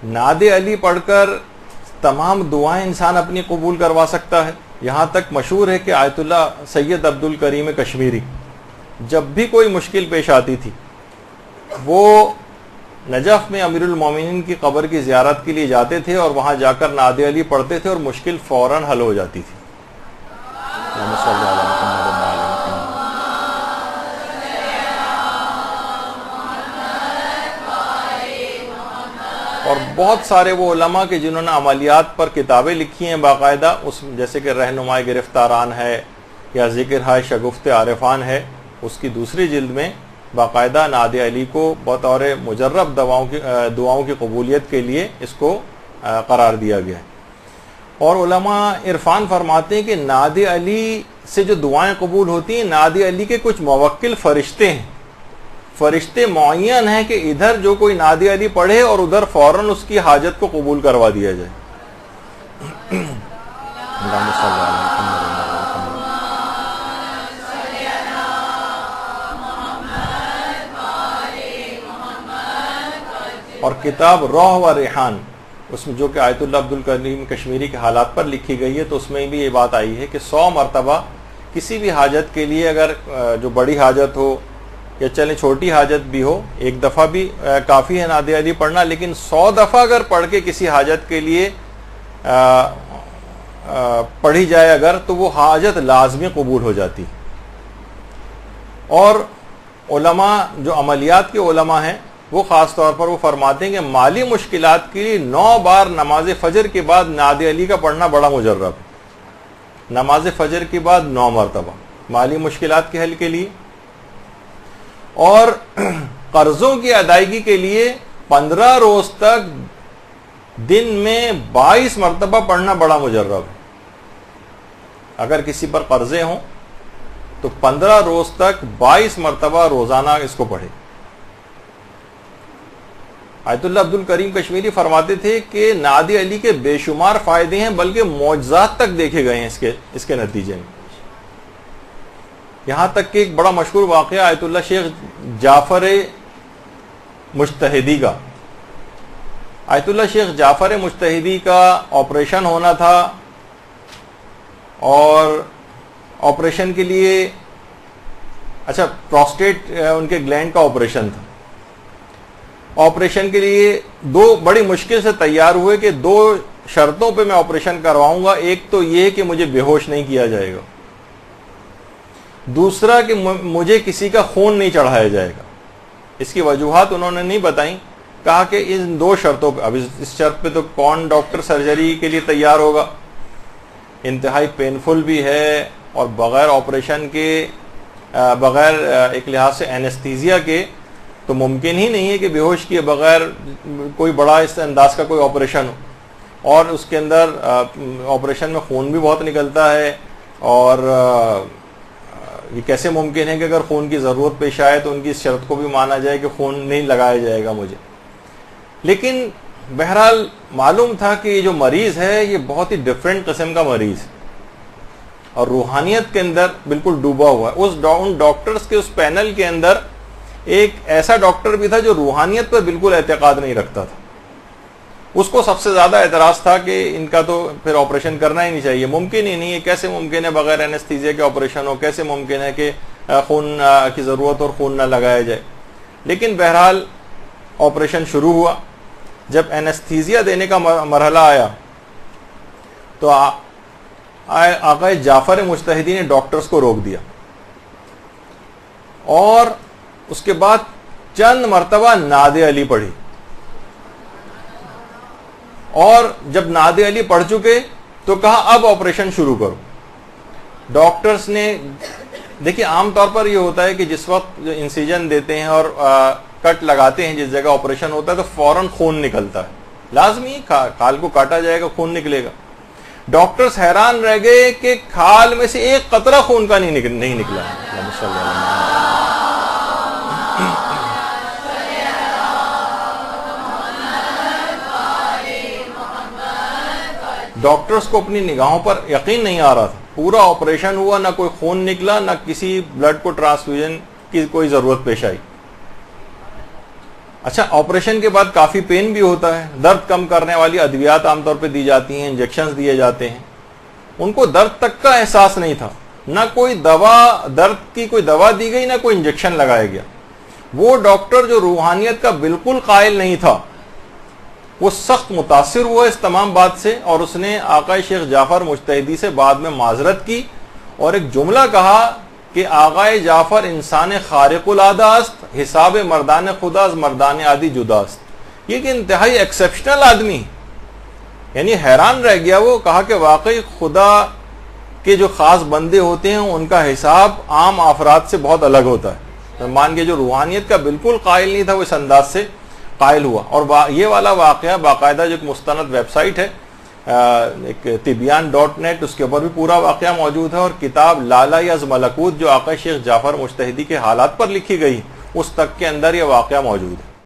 نعت علی پڑھ کر تمام دعائیں انسان اپنی قبول کروا سکتا ہے. یہاں تک مشہور ہے کہ آیت اللہ سید عبد الکریم کشمیری جب بھی کوئی مشکل پیش آتی تھی وہ نجف میں امیر المومنین کی قبر کی زیارت کے لیے جاتے تھے اور وہاں جا کر نعت علی پڑھتے تھے اور مشکل فوراً حل ہو جاتی تھی. اور بہت سارے وہ علماء کے جنہوں نے عملیات پر کتابیں لکھی ہیں باقاعدہ، اس جیسے کہ رہنمائے گرفتاران ہے یا ذکر ہے شگفت عارفان ہے، اس کی دوسری جلد میں باقاعدہ نعت علی کو بطور مجرب دعاؤں کی قبولیت کے لیے اس کو قرار دیا گیا ہے. اور علماء عرفان فرماتے ہیں کہ نعت علی سے جو دعائیں قبول ہوتی ہیں، نعت علی کے کچھ موکل فرشتے ہیں، فرشتے معین ہیں کہ ادھر جو کوئی نعت علی پڑھے اور ادھر فوراً اس کی حاجت کو قبول کروا دیا جائے. اور کتاب روح و ریحان، اس میں جو کہ آیت اللہ عبد الکریم کشمیری کے حالات پر لکھی گئی ہے، تو اس میں بھی یہ بات آئی ہے کہ 100 مرتبہ کسی بھی حاجت کے لیے، اگر جو بڑی حاجت ہو یا چلیں چھوٹی حاجت بھی ہو، ایک دفعہ بھی کافی ہے نعت علی پڑھنا، لیکن 100 دفعہ اگر پڑھ کے کسی حاجت کے لیے پڑھی جائے اگر، تو وہ حاجت لازمی قبول ہو جاتی. اور علماء جو عملیات کے علماء ہیں وہ خاص طور پر وہ فرماتے ہیں کہ مالی مشکلات کے لیے 9 بار نماز فجر کے بعد نعت علی کا پڑھنا بڑا مجرب. نماز فجر کے بعد 9 مرتبہ مالی مشکلات کے حل کے لیے. اور قرضوں کی ادائیگی کے لیے 15 روز تک دن میں 22 مرتبہ پڑھنا بڑا مجرب ہے. اگر کسی پر قرضے ہوں تو 15 روز تک 22 مرتبہ روزانہ اس کو پڑھے. آیت اللہ عبد الکریم کشمیری فرماتے تھے کہ نعت علی کے بے شمار فائدے ہیں، بلکہ معجزات تک دیکھے گئے ہیں اس کے نتیجے میں. یہاں تک کہ ایک بڑا مشہور واقعہ آیت اللہ شیخ جعفر مجتہدی کا. آیت اللہ شیخ جعفر مجتہدی کا آپریشن ہونا تھا، اور آپریشن کے لیے پروسٹیٹ ان کے گلینڈ کا آپریشن تھا. آپریشن کے لیے 2 بڑی مشکل سے تیار ہوئے کہ 2 شرطوں پہ میں آپریشن کرواؤں گا. ایک تو یہ کہ مجھے بے ہوش نہیں کیا جائے گا، دوسرا کہ مجھے کسی کا خون نہیں چڑھایا جائے گا. اس کی وجوہات انہوں نے نہیں بتائیں. کہا کہ ان 2 شرطوں پہ، اب اس شرط پہ تو کون ڈاکٹر سرجری کے لیے تیار ہوگا، انتہائی پینفل بھی ہے، اور بغیر آپریشن کے، بغیر ایک لحاظ سے اینستھیزیا کے تو ممکن ہی نہیں ہے کہ بے ہوش کیے بغیر کوئی بڑا اس انداز کا کوئی آپریشن ہو. اور اس کے اندر آپریشن میں خون بھی بہت نکلتا ہے، اور یہ کیسے ممکن ہے کہ اگر خون کی ضرورت پیش آئے تو ان کی اس شرط کو بھی مانا جائے کہ خون نہیں لگایا جائے گا مجھے. لیکن بہرحال معلوم تھا کہ یہ جو مریض ہے یہ بہت ہی ڈفرینٹ قسم کا مریض ہے، اور روحانیت کے اندر بالکل ڈوبا ہوا ہے. ان ڈاکٹرز کے اس پینل کے اندر ایک ایسا ڈاکٹر بھی تھا جو روحانیت پر بالکل اعتقاد نہیں رکھتا تھا. اس کو سب سے زیادہ اعتراض تھا کہ ان کا تو پھر آپریشن کرنا ہی نہیں چاہیے، ممکن ہی نہیں ہے، کیسے ممکن ہے بغیر اینستھیزیا کے آپریشن ہو، کیسے ممکن ہے کہ خون کی ضرورت اور خون نہ لگایا جائے. لیکن بہرحال آپریشن شروع ہوا. جب اینستھیزیا دینے کا مرحلہ آیا تو آقا جعفر مجتہدی نے ڈاکٹرز کو روک دیا، اور اس کے بعد چند مرتبہ نعت علی پڑھی. اور جب نعت علی پڑھ چکے تو کہا اب آپریشن شروع کرو. ڈاکٹرز نے دیکھیے عام طور پر یہ ہوتا ہے کہ جس وقت جو انسیجن دیتے ہیں اور کٹ لگاتے ہیں جس جگہ آپریشن ہوتا ہے تو فوراً خون نکلتا ہے، لازمی کھال کو کاٹا جائے گا، خون نکلے گا. ڈاکٹرز حیران رہ گئے کہ کھال میں سے ایک قطرہ خون کا نہیں نکلا. ڈاکٹرز کو اپنی نگاہوں پر یقین نہیں آ رہا تھا. پورا آپریشن ہوا، نہ کوئی خون نکلا، نہ کسی بلڈ کو ٹرانسفیوژن کی کوئی ضرورت پیش آئی. اچھا، آپریشن کے بعد کافی پین بھی ہوتا ہے، درد کم کرنے والی ادویات عام طور پہ دی جاتی ہیں، انجیکشنز دیے جاتے ہیں. ان کو درد تک کا احساس نہیں تھا، نہ کوئی دوا، درد کی کوئی دوا دی گئی، نہ کوئی انجیکشن لگایا گیا. وہ ڈاکٹر جو روحانیت کا بالکل قائل نہیں تھا، وہ سخت متاثر ہوا اس تمام بات سے، اور اس نے آقا شیخ جعفر مجتہدی سے بعد میں معذرت کی اور ایک جملہ کہا کہ آقا جعفر انسان خارق العادہ است، حساب مردان خدا از مردان عادی جداست. یہ کہ انتہائی ایکسیپشنل آدمی، یعنی حیران رہ گیا وہ. کہا کہ واقعی خدا کے جو خاص بندے ہوتے ہیں ان کا حساب عام افراد سے بہت الگ ہوتا ہے. مان کے جو روحانیت کا بالکل قائل نہیں تھا وہ اس انداز سے قائل ہوا. اور یہ والا واقعہ باقاعدہ جو ایک مستند ویب سائٹ ہے ایک تبیان.net، اس کے اوپر بھی پورا واقعہ موجود ہے. اور کتاب لالہ از ملکوت جو آقا شیخ جعفر مجتہدی کے حالات پر لکھی گئی، اس تک کے اندر یہ واقعہ موجود ہے.